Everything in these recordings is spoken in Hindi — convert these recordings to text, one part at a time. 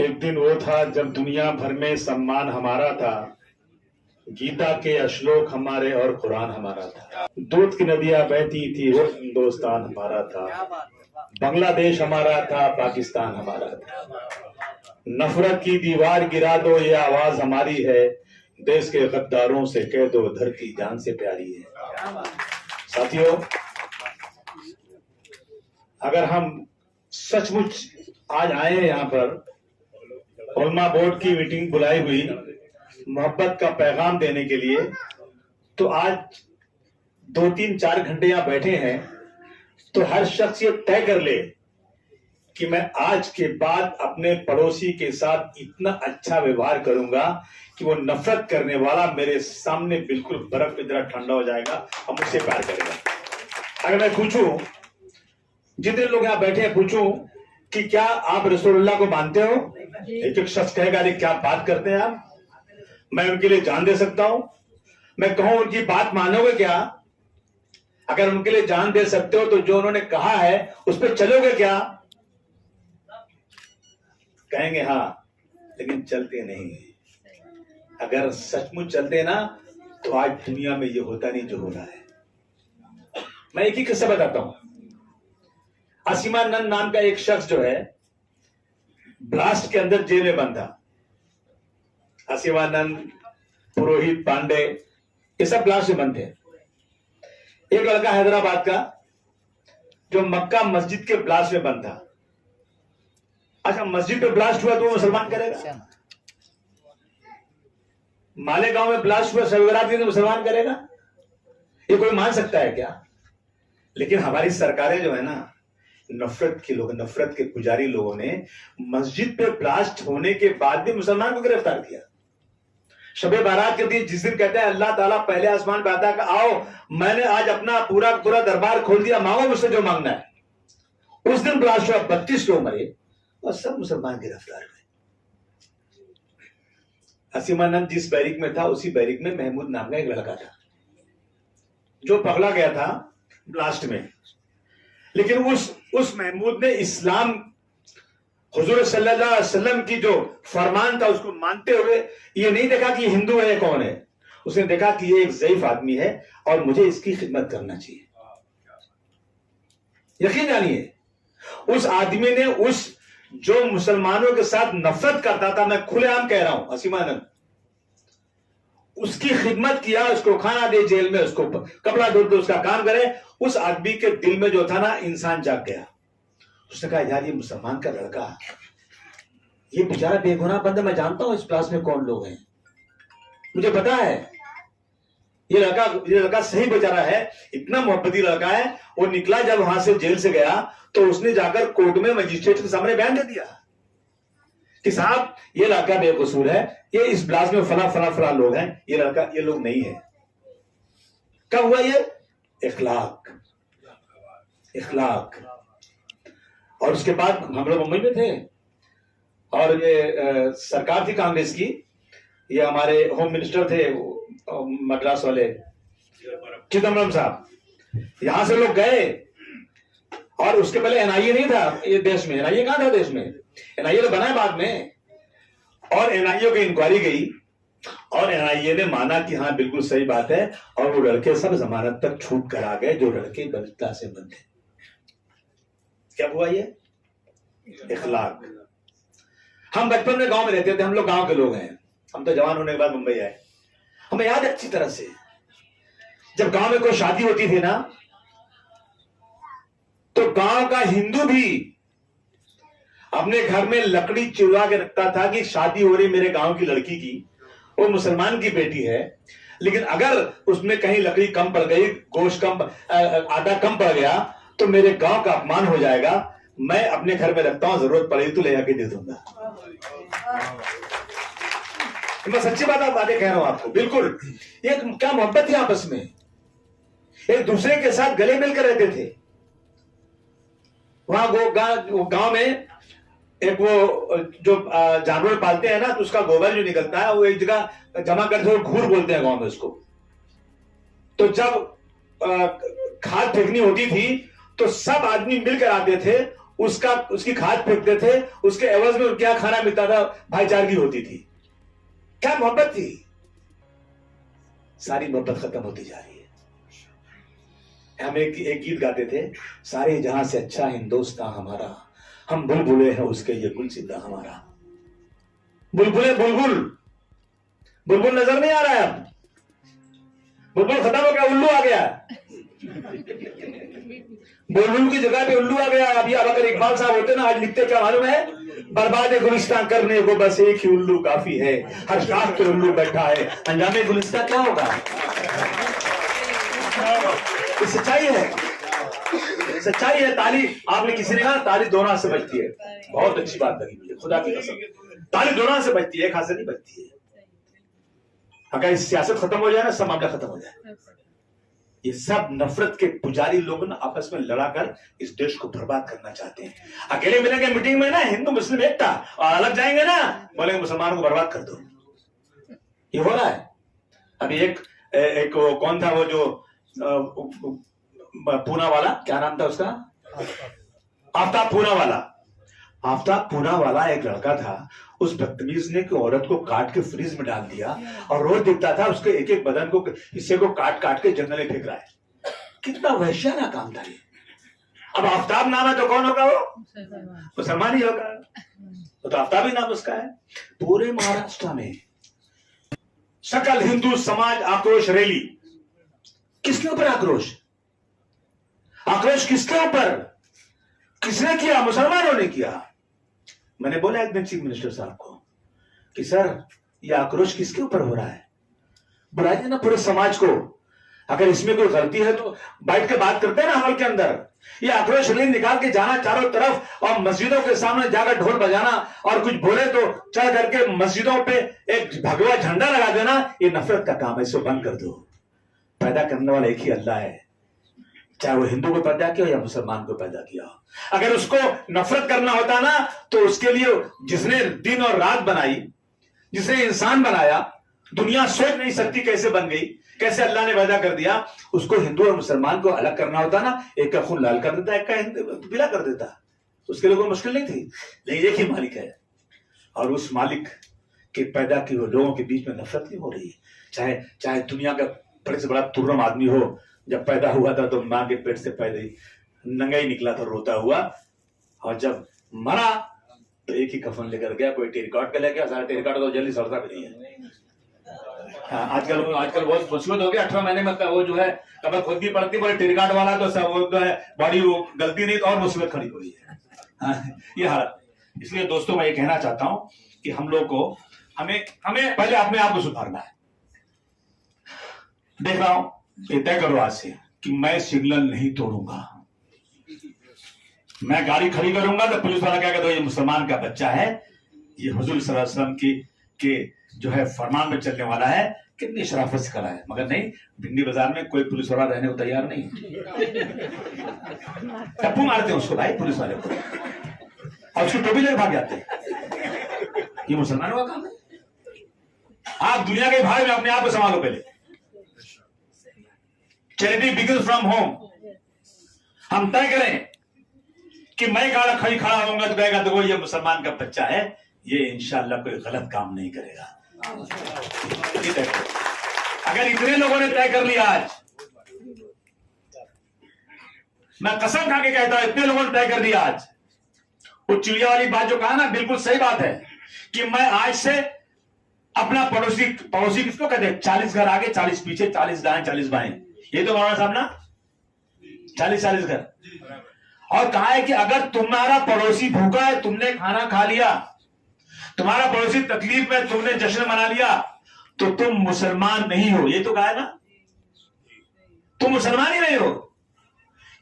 एक दिन वो था जब दुनिया भर में सम्मान हमारा था, गीता के श्लोक हमारे और कुरान हमारा था। दूध की नदियां बहती थी, वो हिंदुस्तान हमारा था। बांग्लादेश हमारा था, पाकिस्तान हमारा था। नफरत की दीवार गिरा दो, ये आवाज हमारी है। देश के गद्दारों से कह दो, धरती जान से प्यारी है। साथियों, अगर हम सचमुच आज आए हैं यहाँ पर, उलमा बोर्ड की मीटिंग बुलाई हुई मोहब्बत का पैगाम देने के लिए, तो आज 2-3-4 घंटे यहाँ बैठे हैं, तो हर शख्स ये तय कर ले कि मैं आज के बाद अपने पड़ोसी के साथ इतना अच्छा व्यवहार करूंगा कि वो नफरत करने वाला मेरे सामने बिल्कुल बर्फ की तरह ठंडा हो जाएगा और मुझसे प्यार करेगा। अगर मैं पूछूं, जितने लोग यहाँ बैठे हैं, पूछूं कि क्या आप रसूलुल्लाह को मानते हो? एक शख्स कहेगा, अरे क्या बात करते हैं आप, मैं उनके लिए जान दे सकता हूं। मैं कहूं उनकी बात मानोगे क्या? अगर उनके लिए जान दे सकते हो तो जो उन्होंने कहा है उस पर चलोगे क्या? कहेंगे हाँ, लेकिन चलते नहीं। अगर सचमुच चलते ना तो आज दुनिया में ये होता नहीं जो हो रहा है। मैं एक ही किस्सा बताता हूं। असीमानंद नाम का एक शख्स जो है, ब्लास्ट के अंदर जेल में बंद था। असीमानंद, पुरोहित, पांडे, ये सब ब्लास्ट में बंद थे। एक लड़का हैदराबाद का जो मक्का मस्जिद के ब्लास्ट में बंद था। अच्छा, मस्जिद पे ब्लास्ट हुआ तो वो मुसलमान करेगा? मालेगांव में ब्लास्ट हुआ, शब-ए-बरात के दिन मुसलमान करेगा? ये कोई मान सकता है क्या? लेकिन हमारी सरकारें जो है ना, नफरत के लोग, नफरत के पुजारी लोगों ने मस्जिद पे ब्लास्ट होने के बाद भी मुसलमान को गिरफ्तार किया। शब-ए-बारात के दिन, जिस दिन कहते हैं अल्लाह ताला पहले आसमान पे आता है, आओ मैंने आज अपना पूरा दरबार खोल दिया, मांगो मुझसे जो मांगना है, उस दिन ब्लास्ट हुआ, 32 लोग मरे और सब मुसलमान गिरफ्तार हुए। असीमानंद जिस बैरिक में था, उसी बैरिक में महमूद नाम का एक लड़का था जो पकड़ा गया था ब्लास्ट में। लेकिन उस महमूद ने इस्लाम, हुजूर सल्लल्लाहु अलैहि वसल्लम की जो फरमान था उसको मानते हुए ये नहीं देखा कि ये हिंदू है या कौन है। उसने देखा कि ये एक ज़ईफ आदमी है और मुझे इसकी खिदमत करना चाहिए। यकीन जानिए, उस आदमी ने उस जो मुसलमानों के साथ नफरत करता था, मैं खुलेआम कह रहा हूं, असीमानंद, उसकी खिदमत किया, उसको खाना दे जेल में, उसको कपड़ा धो दे, उसका काम करे। उस आदमी के दिल में जो था ना, इंसान जाग गया। उसने कहा, यार ये मुसलमान का लड़का, ये बेचारा बेगुनाह बंदा, मैं जानता हूं इस क्लास में कौन लोग हैं, मुझे पता है ये लड़का सही बेचारा है, इतना मोहब्बती लड़का है। वो निकला जब वहां से, जेल से गया, तो उसने जाकर कोर्ट में मजिस्ट्रेट के सामने बयान दे दिया कि साहब ये लड़का बेकसूर है, ये इस ब्लास्ट में फला लोग हैं, ये लड़का, ये लोग नहीं है। कब हुआ ये? इखलाक। और उसके बाद हम लोग मुंबई में थे और ये सरकार थी कांग्रेस की, ये हमारे होम मिनिस्टर थे मद्रास वाले चिदम्बरम साहब, यहां से लोग गए। और उसके पहले एनआईए नहीं था ये देश में। एनआईए कहां था देश में? एनआईए तो बना है बाद में। और एनआईए की इंक्वायरी गई और एनआईए ने माना कि हाँ बिल्कुल सही बात है, और वो लड़के सब जमानत तक छूट कर आ गए जो लड़के बदला से बंद थे। क्या हुआ ये? इखलाक। हम बचपन में गांव में रहते थे, हम लोग गांव के लोग हैं, हम तो जवान होने के बाद मुंबई आए। हमें याद है अच्छी तरह से, जब गांव में कोई शादी होती थी ना, तो गांव का हिंदू भी अपने घर में लकड़ी चिड़वा के रखता था कि शादी हो रही मेरे गांव की लड़की की, वो मुसलमान की बेटी है, लेकिन अगर उसमें कहीं लकड़ी कम पड़ गई, गोश्त कम, आटा कम पड़ गया, तो मेरे गांव का अपमान हो जाएगा। मैं अपने घर में रखता हूं, जरूरत पड़ेगी तो ले जाके दे दूंगा। मैं सच्ची बातें कह रहा हूं आपको, बिल्कुल। ये क्या मोहब्बत थी आपस में, एक दूसरे के साथ गले मिलकर रहते थे। वहां गांव में एक वो जो जानवर पालते हैं ना, तो उसका गोबर जो निकलता है वो एक जगह जमा करते हैं, घूर बोलते हैं गांव में उसको। तो जब खाद फेंकनी होती थी तो सब आदमी मिलकर आते थे उसकी खाद फेंकते थे, उसके एवज में क्या खाना मिलता था, भाईचारगी होती थी, क्या मोहब्बत थी। सारी मोहब्बत खत्म होती जा रही है। हम एक गीत गाते थे, सारे जहां से अच्छा हिंदुस्तान हमारा, हम बुलबुले हैं उसके ये गुलसिदा हमारा। बुलबुले बुलबुल नजर नहीं आ रहा है अब, बुलबुल खत्म हो गया, उल्लू आ गया। बुलबुल की जगह पे उल्लू आ गया। अभी अब अगर इकबाल साहब होते ना, आज लिखते क्या मालूम है, बर्बाद गुलिस्तान करने को बस एक ही उल्लू काफी है, हर शाख पे उल्लू बैठा है, अंजामे गुलिस्तान क्या होगा। ये सच्चाई है, सच्चाई है। ताली, आपने किसी ने कहा ताली दोनों हाथ से बजती है, बहुत अच्छी बात लगी मुझे, खुदा की कसम, ताली दोनों हाथ से बजती है, एक हाथ से नहीं बजती है। अगर इस सियासत खत्म हो जाए ना, सब मामला खत्म हो जाए। ये सब नफरत के पुजारी लोग ना आपस में लड़ाकर इस देश को बर्बाद करना चाहते हैं। अकेले मिलेंगे मीटिंग में ना हिंदू मुस्लिम एकता, और अलग जाएंगे ना बोलेंगे मुसलमानों को बर्बाद कर दो। ये हो रहा है। अभी एक कौन था वो जो पूना वाला, क्या नाम था उसका, आफ्ताब पूना वाला एक लड़का था। उस बदतमीज ने औरत को काट के फ्रीज में डाल दिया और रोज दिखता था उसके एक एक बदन को, हिस्से को काट काट के जंगल में फेंक रहा है। कितना वहशियाना काम था ये। अब आफ्ताब नाम है तो कौन होगा वो, मुसलमान ही होगा, तो आफ्ताब ही नाम उसका है। पूरे महाराष्ट्र में सकल हिंदू समाज आक्रोश रैली। किसके ऊपर आक्रोश किसके ऊपर, किसने किया, मुसलमानों ने किया। मैंने बोला एक दिन चीफ मिनिस्टर साहब को कि सर ये आक्रोश किसके ऊपर हो रहा है, बुलाइए ना पूरे समाज को, अगर इसमें कोई गलती है तो बैठ के बात करते हैं ना हॉल के अंदर। ये आक्रोश रैली निकाल के जाना चारों तरफ और मस्जिदों के सामने जाकर ढोल बजाना और कुछ बोले तो चढ़ करके मस्जिदों पे एक भगवा झंडा लगा देना, ये नफरत का काम है, इसको बंद कर दो। पैदा करने वाला एक ही अल्लाह है, चाहे वो हिंदू को पैदा किया या मुसलमान को पैदा किया। अगर उसको नफरत करना होता ना तो उसके लिए जिसने दिन और रात बनाई, जिसने इंसान बनाया, दुनिया सोच नहीं सकती कैसे बन गई, कैसे अल्लाह ने पैदा कर दिया, उसको हिंदू और मुसलमान को अलग करना होता ना, एक का खून लाल कर देता, एक का पीला कर देता, उसके लिए कोई मुश्किल नहीं थी। लेकिन एक ही मालिक है और उस मालिक के पैदा की हुए लोगों के बीच में नफरत नहीं हो रही है। चाहे दुनिया का बड़े से बड़ा तुर्रम आदमी हो, जब पैदा हुआ था तो मां के पेट से पहले ही नंगा ही निकला था रोता हुआ, और जब मरा तो एक ही कफन लेकर गया, कोई टेरिकॉट का ले गया, सारा टेरिकॉट तो जल्दी सड़ता भी नहीं है। आजकल बहुत मुसीबत हो गया, 18 महीने में वो जो है कबर खुद की पड़ती, बोले टेरिकॉट वाला तो सब वो है बॉडी वो गलती नहीं तो और मुसीबत खड़ी हुई है। ये हालत। इसलिए दोस्तों मैं ये कहना चाहता हूं कि हम लोग को हमें पहले अपने आप को सुधारना है। देख रहा हूं, ये तय करो आज से कि मैं सिग्नल नहीं तोड़ूंगा, मैं गाड़ी खड़ी करूंगा तो पुलिस वाला क्या कहता है, ये मुसलमान का बच्चा है, ये हुजूर सल्लल्लाहु अलैहि वसल्लम के जो है फरमान में चलने वाला है, कितनी शराफत से करा है। मगर नहीं, भिंडी बाजार में कोई पुलिस वाला रहने को तैयार नहीं, टप्पू मारते हैं उसको भाई पुलिस वाले को, और उसको टोपी लेकर भाग जाते हैं। ये मुसलमानों का काम है। आप दुनिया के भाई में अपने आप को संभालो पहले। Charity begins from home. हम तय करें कि मैं गाड़ा खड़ी खड़ा होऊंगा तो कहेगा देखो ये मुसलमान का बच्चा है, ये इंशाअल्लाह कोई गलत काम नहीं करेगा। अगर इतने लोगों ने तय कर लिया आज, मैं कसम खा के कहता हूं इतने लोगों ने तय कर दिया आज, वो चिड़िया वाली बात जो कहा ना बिल्कुल सही बात है कि मैं आज से अपना पड़ोसी किसको कहते हैं, 40 घर आगे 40 पीछे, 40 दाएं 40 बाएं, ये तो मौलाना साहब ना 40 घर। और कहा है कि अगर तुम्हारा पड़ोसी भूखा है, तुमने खाना खा लिया, तुम्हारा पड़ोसी तकलीफ में, तुमने जश्न मना लिया, तो तुम मुसलमान नहीं हो। ये तो कहा है ना, तुम मुसलमान ही नहीं हो।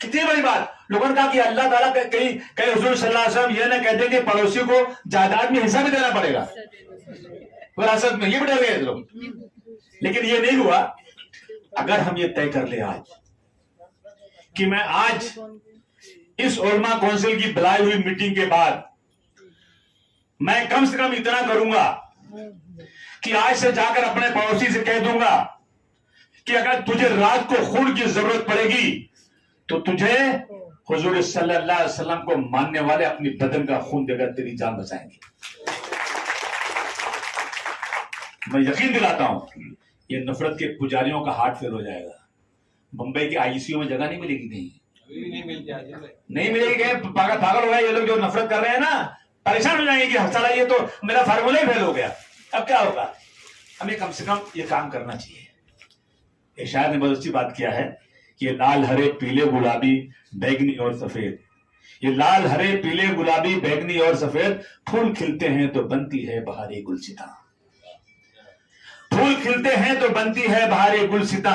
कितनी बड़ी बात। लोगों ने कहा कि अल्लाह ताला कहीं हुजूर सल्लल्लाहु अलैहि वसल्लम ये ना कहते कि पड़ोसी को जायदाद में हिस्सा भी देना पड़ेगा, विरासत में, ये भी डर गए लोग। लेकिन ये नहीं हुआ। अगर हम ये तय कर ले आज कि मैं आज इस उलमा काउंसिल की बुलाई हुई मीटिंग के बाद मैं कम से कम इतना करूंगा कि आज से जाकर अपने पड़ोसी से कह दूंगा कि अगर तुझे रात को खून की जरूरत पड़ेगी तो तुझे हुजूर सल्लल्लाहु अलैहि वसल्लम को मानने वाले अपनी बदन का खून देकर तेरी जान बचाएंगे। मैं यकीन दिलाता हूं ये नफरत के पुजारियों का हार्ट फेल हो जाएगा। बंबई के आईसीयू में जगह नहीं मिलेगी, नहीं मिलेगी। पागल पागल हो गए ये लोग जो नफरत कर रहे हैं ना, परेशान हो जाएंगे कि साला ये तो मेरा फार्मूला ही फेल हो गया, अब क्या होगा। हमें कम से कम ये काम करना चाहिए। ये शायद ने बहुत अच्छी बात किया है कि ये लाल हरे पीले गुलाबी बैगनी और सफेद, ये लाल हरे पीले गुलाबी बैगनी और सफेद फूल खिलते हैं तो बनती है बहारी गुलसिता, फूल खिलते हैं तो बनती है बहारी गुलसिता।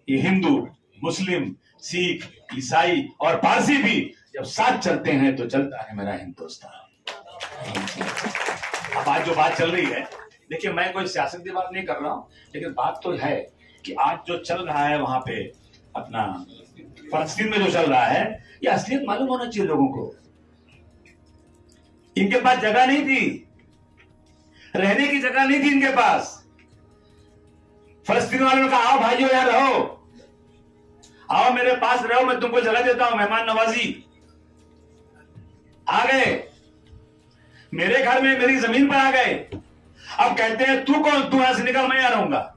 ये हिंदू मुस्लिम सिख ईसाई और पारसी भी जब साथ चलते हैं तो चलता है मेरा हिंदुस्तान। अब आज जो बात चल रही है, देखिए मैं कोई सियासत की बात नहीं कर रहा हूं, लेकिन बात तो है कि आज जो चल रहा है वहां पे अपना फलस्तीन में जो चल रहा है, ये असलियत मालूम होना चाहिए लोगों को। इनके पास जगह नहीं थी, रहने की जगह नहीं थी इनके पास। फलस्तीन वालों ने कहा आओ भाइयों यहाँ रहो, आओ मेरे पास रहो, मैं तुमको जगह देता हूं, मेहमान नवाजी। आ गए मेरे घर में, मेरी जमीन पर आ गए। अब कहते हैं तू कौन, तू यहां से निकल, मैं यहां रहूंगा।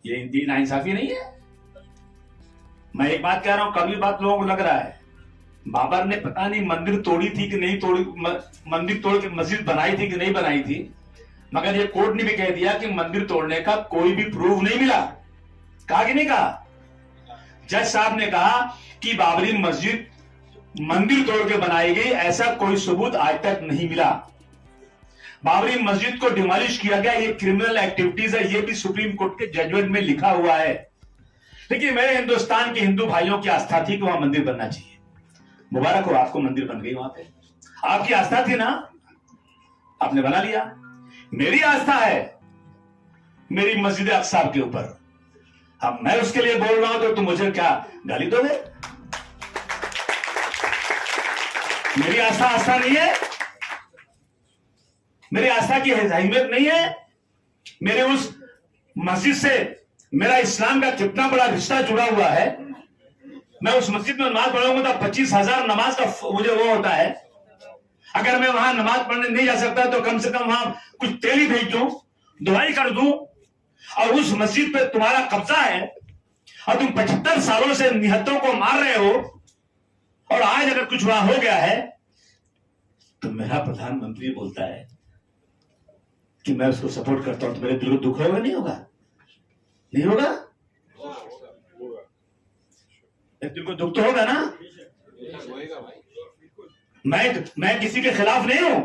ये नाइंसाफी नहीं है। मैं एक बात कह रहा हूं, कभी बात लोगों को लग रहा है बाबर ने पता नहीं मंदिर तोड़ी थी कि नहीं तोड़ी, मंदिर तोड़ के मस्जिद बनाई थी कि नहीं बनाई थी, मगर ये कोर्ट ने भी कह दिया कि मंदिर तोड़ने का कोई भी प्रूफ नहीं मिला। कहा कि नहीं कहा? जज साहब ने कहा कि बाबरी मस्जिद मंदिर तोड़ के बनाई गई, ऐसा कोई सबूत आज तक नहीं मिला। बाबरी मस्जिद को डिमोलिश किया गया, ये क्रिमिनल एक्टिविटीज है, ये भी सुप्रीम कोर्ट के जजमेंट में लिखा हुआ है। लेकिन मेरे हिंदुस्तान के हिंदू भाइयों की आस्था थी कि वहां मंदिर बनना चाहिए। मुबारक हो आपको, मंदिर बन गई वहां पे, आपकी आस्था थी ना, आपने बना लिया। मेरी आस्था है मेरी मस्जिद अक्सा के ऊपर, अब मैं उसके लिए बोल रहा हूं तो तुम मुझे क्या गाली दोगे? मेरी आस्था नहीं है, मेरी आस्था की अहमियत नहीं है। मेरे उस मस्जिद से मेरा इस्लाम का कितना बड़ा रिश्ता जुड़ा हुआ है। मैं उस मस्जिद में नमाज पढ़ूंगा तो 25,000 नमाज का मुझे वो होता है। अगर मैं वहां नमाज पढ़ने नहीं जा सकता तो कम से कम वहां कुछ तेल ही भेज दूं, दुआई कर दूं। और उस मस्जिद पे तुम्हारा कब्जा है और तुम 75 सालों से निहत्तों को मार रहे हो, और आज अगर कुछ वहां हो गया है तो मेरा प्रधानमंत्री बोलता है कि मैं उसको सपोर्ट करता हूं, तो मेरे दिल को दुख होगा? नहीं होगा? नहीं होगा? दिल को दुख तो होगा ना। मैं किसी के खिलाफ नहीं हूं,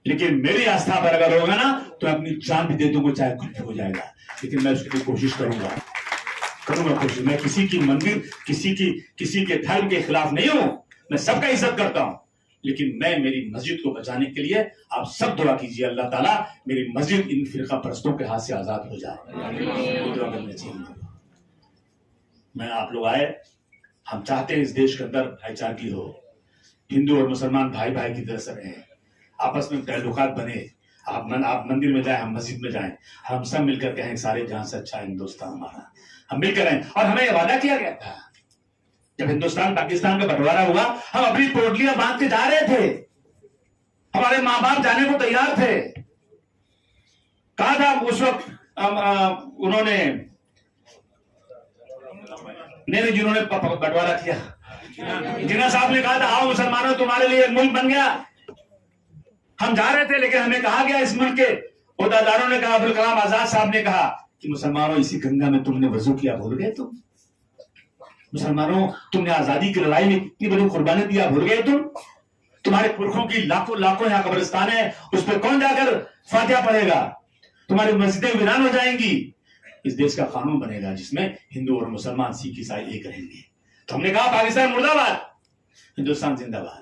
लेकिन मेरी आस्था पर अगर होगा ना तो मैं अपनी जान भी दे दूंगा, चाहे कुछ भी हो जाएगा, लेकिन मैं उसके लिए कोशिश करूंगा कोशिश। मैं किसी की मंदिर, किसी के धर्म के खिलाफ नहीं हूं, मैं सबका इज्जत करता हूं, लेकिन मैं मेरी मस्जिद को बचाने के लिए आप सब दुआ कीजिए, अल्लाह ताला मेरी मस्जिद इन फिरका परस्तों के हाथ से आजाद हो जाए। दुआ करनी चाहिए। मैं आप लोग आए, हम चाहते हैं इस देश के अंदर भाईचारगी हो, हिंदू और मुसलमान भाई भाई की तरह से रहें, आपस में ताल्लुकात बने। आप मंदिर में जाए, हम मस्जिद में जाएं, हम सब मिलकर कहें सारे जहां से अच्छा हिंदुस्तान हमारा, हम मिलकर रहें। और हमें यह वादा किया गया था जब हिंदुस्तान पाकिस्तान का बंटवारा हुआ, हम अपनी पोटलियां बांध के जा रहे थे, हमारे माँ बाप जाने को तैयार थे। कहा था उस वक्त उन्होंने नहीं जिन्होंने बंटवारा किया, जिन्ना साहब ने कहा था आओ मुसलमानों तुम्हारे लिए एक मुल्क बन गया। हम जा रहे थे, लेकिन हमें कहा गया, इस मुल्क के ओहदेदारों ने कहा, अब्दुल कलाम आजाद साहब ने कहा कि मुसलमानों इसी गंगा में तुमने वजू किया, भूल गए तुम? मुसलमानों तुमने आजादी की लड़ाई में कितनी बड़ी कुर्बानी दिया, भूल गए तुम? तुम्हारे पुरखों की लाखों लाखों यहाँ कब्रिस्तान है, उस पर कौन जाकर फातिहा पढ़ेगा? तुम्हारी मस्जिदें वीरान हो जाएंगी। इस देश का कानून बनेगा जिसमें हिंदू और मुसलमान सिख ईसाई एक रहेंगे। तो हमने कहा पाकिस्तान मुर्दाबाद, हिंदुस्तान जिंदाबाद।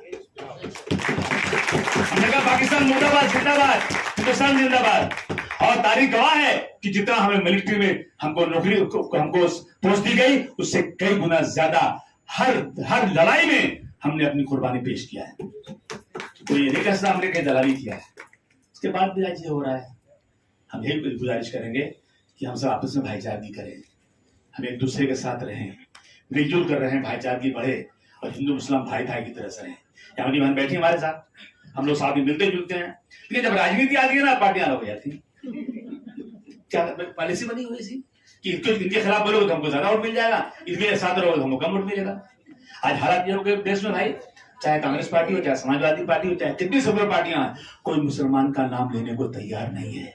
हमने कहा पाकिस्तान मुर्दाबाद, जिंदाबाद, हिंदुस्तान जिंदाबाद। और तारीख गवाह है कि जितना हमें मिलिट्री में हमको नौकरी, हमको पोस्ट दी गई, उससे कई गुना ज्यादा हर लड़ाई में हमने अपनी कुर्बानी पेश किया है। तो ये नहीं कहता हमने कहीं दलाली किया है। इसके बाद भी आज ये हो रहा है। हम यही गुजारिश करेंगे कि हम सब आपस में भाईचारगी करें, हम एक दूसरे के साथ रहें, मिलजुल कर रहे हैं, भाईचारगी बढ़े और हिंदू मुस्लिम भाई भाई की तरह से रहें। यहाँ की बहन बैठी हमारे साथ, हम लोग साथ में मिलते जुलते हैं, लेकिन जब राजनीति आती है ना पार्टियां अलग हो जाती हैं। क्या पॉलिसी बनी हुई थी कि इनके खिलाफ बोलोगे तो हमको ज्यादा वोट मिल जाएगा, इनके साथ रहोगे तो हमको कम वोट मिलेगा। आज हालात ये हो गए देश में भाई, चाहे कांग्रेस पार्टी हो, चाहे समाजवादी पार्टी हो, चाहे कितनी सेकुलर पार्टियां हैं, कोई मुसलमान का नाम लेने को तैयार नहीं है।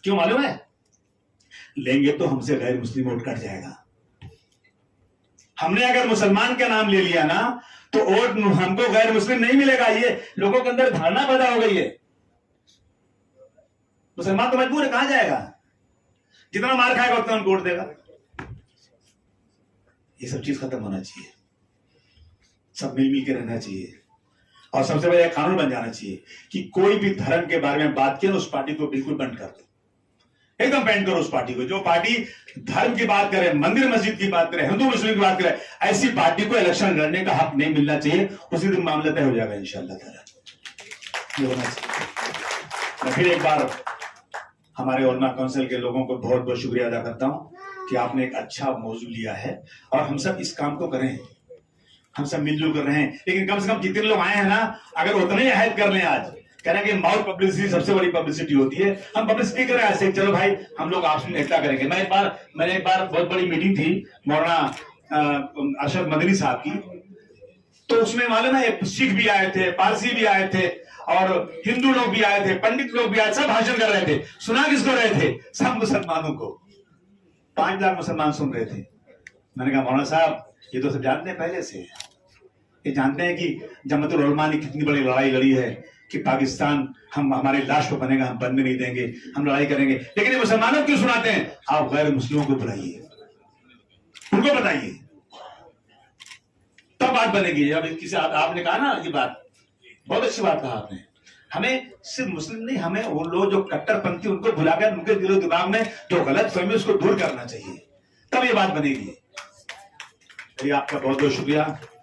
क्यों मालूम है? लेंगे तो हमसे गैर मुस्लिम वोट कट जाएगा। हमने अगर मुसलमान का नाम ले लिया ना तो वोट हमको गैर मुस्लिम नहीं मिलेगा। ये लोगों के अंदर धारणा पैदा हो गई है। मुसलमान तो मजबूर है, कहां जाएगा? जितना मार खाएगा उतना उनको वोट देगा। ये सब चीज खत्म होना चाहिए, सब मिलमिल के रहना चाहिए और सबसे पहले कानून बन जाना चाहिए कि कोई भी धर्म के बारे में बात किया उस पार्टी को बिल्कुल बंद कर दो, एकदम बैन करो उस पार्टी को। जो पार्टी धर्म की बात करे, मंदिर मस्जिद की बात करे, हिंदू मुस्लिम की बात करे, ऐसी पार्टी को इलेक्शन लड़ने का हक नहीं मिलना चाहिए। उसी दिन मामला तय हो जाएगा इंशाअल्लाह ताला। ये होना चाहिए। मैं फिर एक बार हमारे उलमा काउंसिल के लोगों को बहुत बहुत शुक्रिया अदा करता हूं कि आपने एक अच्छा मौजू लिया है और हम सब इस काम को करें, हम सब मिलजुल कर रहे हैं। लेकिन कम से कम जितने लोग आए हैं ना, अगर उतने ही हेल्प कर लें। आज कह रहे हैं कि माउथ पब्लिसिटी सबसे बड़ी पब्लिसिटी होती है, हम पब्लिसिटी कर रहे हैं ऐसे, चलो भाई हम लोग आपस में एकता करेंगे। मैंने एक बार बहुत बड़ी मीटिंग थी मौलाना अरशद मदनी साहब की, तो उसमें मालूम है सिख भी आए थे, पारसी भी आए थे और हिंदू लोग भी आए थे, पंडित लोग भी आए, सब भाषण कर रहे थे। सुना किसको रहे थे? सब मुसलमानों को। 5 लाख मुसलमान सुन रहे थे। मैंने कहा मौलाना साहब ये तो सब जानते हैं पहले से, ये जानते हैं कि जमातुल उलमा ने कितनी बड़ी लड़ाई लड़ी है कि पाकिस्तान हम हमारे लाश पर बनेगा, हम बनने नहीं देंगे, हम लड़ाई करेंगे। लेकिन ये मुसलमानों क्यों सुनाते हैं? आप गैर मुस्लिमों को बुलाइए, उनको बताइए, तब बात बनेगी। अब किसी आपने कहा ना, ये बात बहुत अच्छी बात कहा आपने। हमें सिर्फ मुस्लिम नहीं, हमें वो लोग जो कट्टरपंथी उनको भुलाकर उनके दिलो दिमाग में जो गलत फहमी उसको दूर करना चाहिए, तब ये बात बनेगी। आपका बहुत बहुत शुक्रिया।